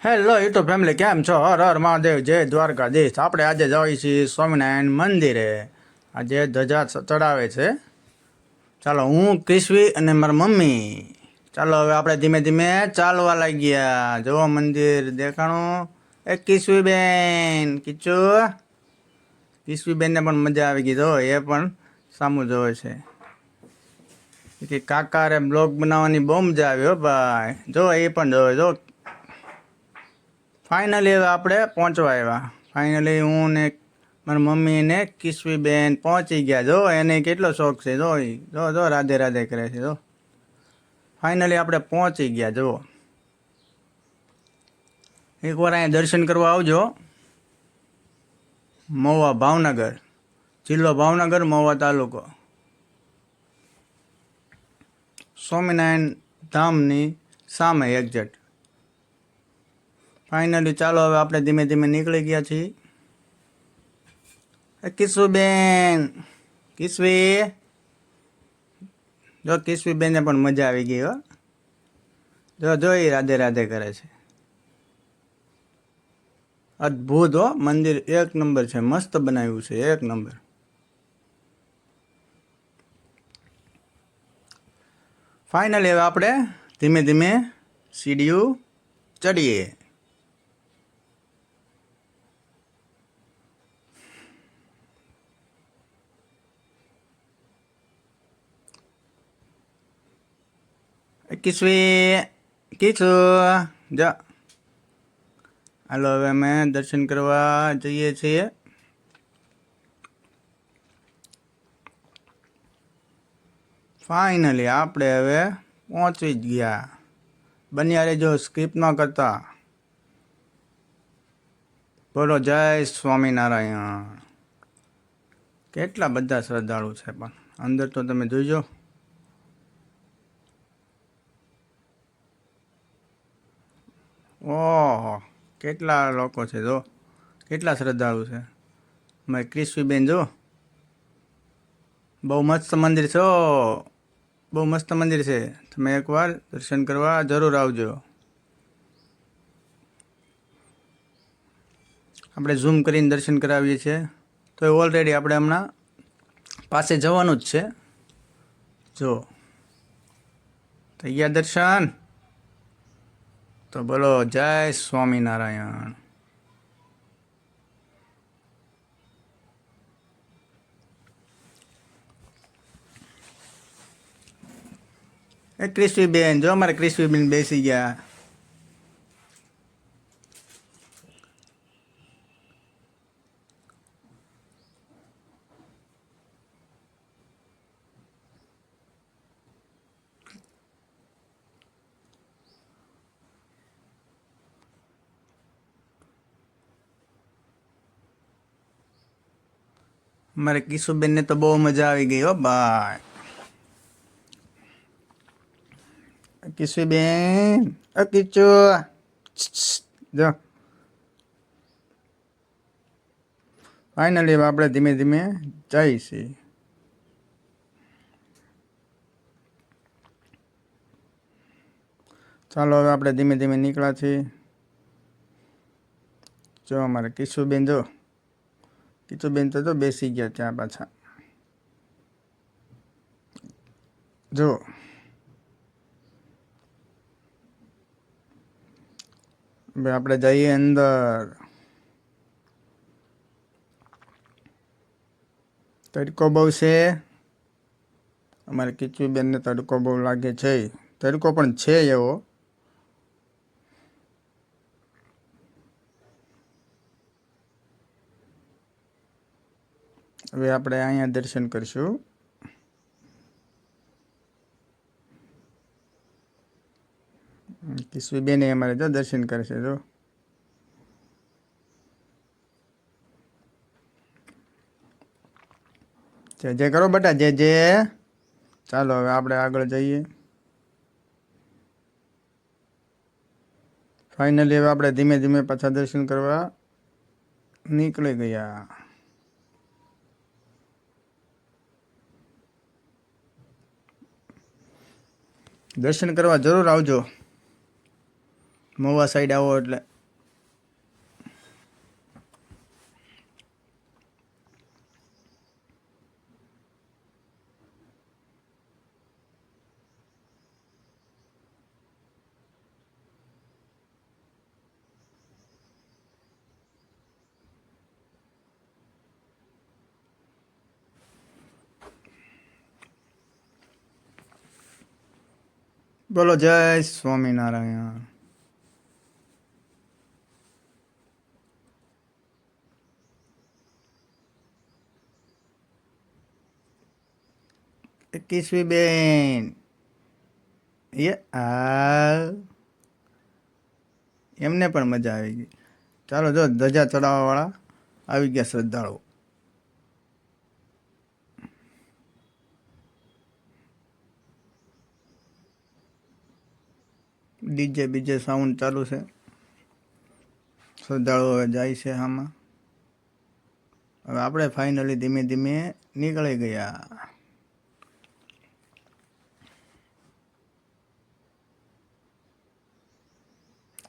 Hello YouTube family, કેમ છો? હર હર મહાદેવ, જય દ્વારકાધીશ. આપણે આજે જઈએ છીએ સ્વામિનારાયણ મંદિરે. આજે ધજા ચડાવે છે. ચાલો, હું ક્રિશ્વી અને મારા મમ્મી. ચાલો હવે આપણે ધીમે ધીમે ચાલવા લાગ્યા. જો મંદિર દેખાણું. એ કિશ્વી બેન, કિશ્વી બેનને પણ મજા આવી ગઈ. જો એ પણ સામું જોવે છે કે કાકા રે બ્લોગ બનાવવાની બહુ મજા આવી. હો ભાઈ, જો એ પણ જોવે. જો ફાઇનલી હવે આપણે પહોંચવા આવ્યા. ફાઇનલી હું ને મારી મમ્મી ને કિશ્વી બેન પહોંચી ગયા. જો એને કેટલો શોખ છે. જો રાધે રાધે કરે છે. જો ફાઇનલી આપણે પહોંચી ગયા. જુઓ, એકવાર અહીંયા દર્શન કરવા આવજો. મહુવા ભાવનગર, જિલ્લો ભાવનગર, મહુવા તાલુકો, સ્વામિનારાયણ ધામની સામે એક્ઝેક્ટ. ફાઇનલી ચાલો હવે આપણે ધીમે ધીમે નીકળી ગયા છીએ. કિશ્વી બેન, કિશ્વી, જો કિશ્વી બેનને પણ મજા આવી ગઈ. હો, જો એ રાધે રાધે કરે છે. અદ્ભુત હો, મંદિર એક નંબર છે. મસ્ત બનાવ્યું છે, એક નંબર. ફાઇનલી હવે આપણે ધીમે ધીમે સીડીયું ચડીએ. કિશ્વી, જા. હાલો હવે અમે દર્શન કરવા જઈએ છીએ. ફાઇનલી આપણે હવે પહોંચી જ ગયા. બન્યા રહેજો, સ્કીપ ન કરતા. બોલો જય સ્વામિનારાયણ. કેટલા બધા શ્રદ્ધાળુ છે, પણ અંદર તો તમે જોઈજો. ઓહો, કેટલા લોકો છે. જો કેટલા શ્રદ્ધાળુ છે. મારી ક્રિશ્વી બેન જો, બહુ મસ્ત મંદિર છે. બહુ મસ્ત મંદિર છે. તમે એકવાર દર્શન કરવા જરૂર આવજો. આપણે ઝૂમ કરીને દર્શન કરાવીએ છીએ. તો ઓલરેડી આપણે હમણાં પાસે જવાનું જ છે. જો થઈ ગયા દર્શન. તો બોલો જય સ્વામિનારાયણ. એ ક્રિશ્વી બેન જો, અમારે ક્રિશ્વી બેન બેસી ગયા. મારે કિશુબેનને તો બહુ મજા આવી ગઈ. હો ભાઈ, કિશુબેન, કિચુ, જો ફાઇનલી આપણે ધીમે ધીમે જઈએ છીએ. ચાલો હવે આપણે ધીમે ધીમે નીકળ્યા છીએ. જો અમારે કિશુબેન જો, કિશુબેન તો બેસી ગયા ત્યાં પાછા. જો હવે આપણે જઈએ અંદર. તડકો બહુ છે. અમારે કિશુબેનને તડકો બહુ લાગે છે. તડકો પણ છે એવો. હવે આપણે અહીંયા દર્શન કરીશું. કિશુબેન અમારે જો દર્શન કરશે. જો જય જય કરો બેટા, જય જય. ચાલો હવે આપણે આગળ જઈએ. ફાઇનલી હવે આપણે ધીમે ધીમે પાછા દર્શન કરવા નીકળી ગયા. દર્શન કરવા જરૂર આવજો. મહુવા સાઈડ આવો એટલે બોલો જય સ્વામિનારાયણ. કિસવી બેન એમને પણ મજા આવી ગઈ. ચાલો જો ધજા ચડાવવા વાળા આવી ગયા શ્રદ્ધાળુ. ડીજે બીજે સાઉન્ડ ચાલુ છે. શ્રદ્ધાળુ હવે જાય છે આમાં. હવે આપણે ફાઇનલી ધીમે ધીમે નીકળી ગયા.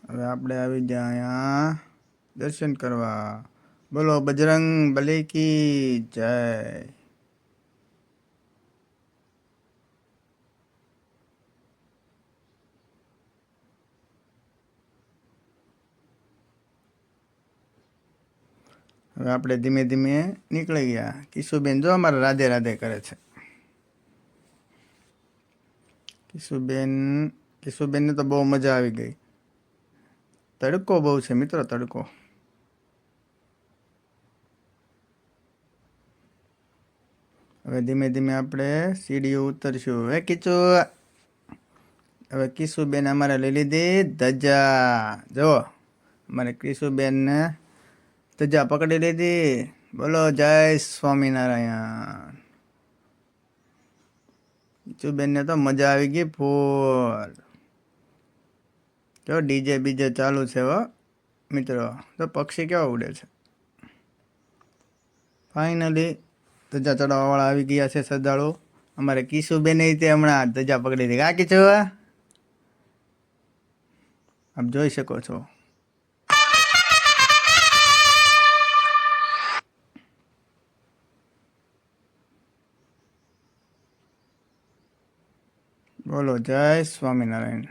હવે આપણે આવી ગયા અહીંયા દર્શન કરવા. બોલો બજરંગ બલી કી જય. હવે આપણે ધીમે ધીમે નીકળી ગયા. કિશુબેન જો અમારે રાધે રાધે કરે છે. કિશુબેનને તો બહુ મજા આવી ગઈ. તડકો બહુ છે મિત્રો, તડકો. હવે ધીમે ધીમે આપણે સીડીઓ ઉતરશું. હે કિચુ. હવે કિશુબેન અમારે લઈ લીધી ધજા. જો અમારે કિશુબેનને ધજા પકડી લીધી. બોલો જય સ્વામિનારાયણ. કિશુબેનને તો મજા આવી ગઈ ફૂલ. જો ડીજે બીજે ચાલુ છે હો મિત્રો. તો પક્ષી કેવા ઉડે છે. ફાઇનલી ધજા ચડાવવા વાળા આવી ગયા છે શ્રદ્ધાળુ. અમારે કિશુબેન તે હમણાં ધજા પકડી હતી. કા કિશુ આપ જોઈ શકો છો. બોલો જય સ્વામિનારાયણ.